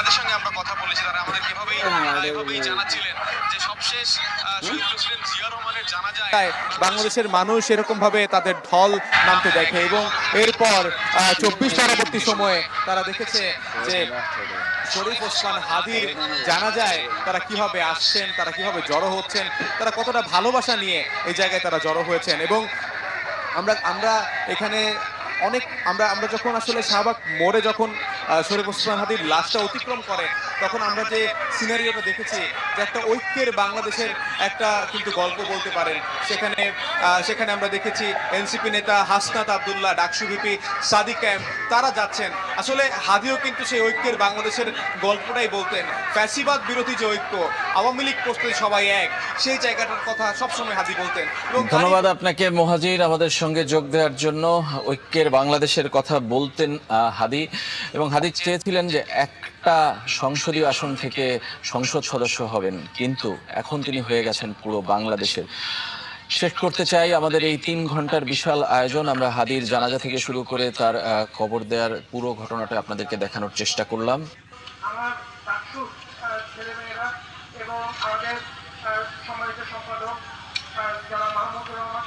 তাদের সঙ্গে আমরা কথা বলেছি। তারা আমাদের এভাবেই জানাচ্ছিলেন যে সবশেষ শহীদ প্রেসিডেন্ট জিয়া রহমানের জানাজায় বাংলাদেশের মানুষ এরকম ভাবে তাদের ঢল নামতে দেখে এবং এরপর 24 পরবর্তী সময়ে তারা দেখেছে যে শরীফ ওসমান হাদির জানাজায় তারা কিভাবে আসছেন, তারা কিভাবে জড়ো হচ্ছেন, তারা কতটা ভালোবাসা নিয়ে এই জায়গায় তারা জড়ো হয়েছেন। এবং আমরা আমরা এখানে অনেক আমরা যখন আসলে শাহবাগ মোড়ে যখন শরীফ ওসমান হাদির লাশটা অতিক্রম করে তখন আমরা যে সিনারিওটা দেখেছি যে একটা ঐক্যের বাংলাদেশের একটা কিন্তু গল্প বলতে পারেন। সেখানে আমরা দেখেছি এনসিপি নেতা হাসনাত আব্দুল্লাহ, ডাকসু ভিপি সাদিক কায়েম তারা যাচ্ছেন। আসলে হাদিও কিন্তু সেই ঐক্যের বাংলাদেশের গল্পটাই বলতেন। ফ্যাসিবাদ বিরোধী যে ঐক্য, আওয়ামী লীগ প্রস্তুতি সবাই এক, সেই জায়গাটার কথা সবসময় হাদি বলতেন। ধন্যবাদ আপনাকে মহাজির আমাদের সঙ্গে যোগ দেওয়ার জন্য। ঐক্যের বাংলাদেশের কথা বলতেন হাদি, এবং হাদি চেয়েছিলেন যে একটা সংসদীয় আসন থেকে সংসদ সদস্য হবেন, কিন্তু এখন তিনি হয়ে গেছেন পুরো বাংলাদেশের। শেষ করতে চাই আমাদের এই 3 ঘন্টার বিশাল আয়োজন। আমরা হাদির জানাজা থেকে শুরু করে তার কবর দেওয়ার পুরো ঘটনাটা আপনাদেরকে দেখানোর চেষ্টা করলাম। আমার ছেলেমেয়েরা এবং আমাদের সম্মানিত সম্পাদক যারা মাহমুদুর রহমান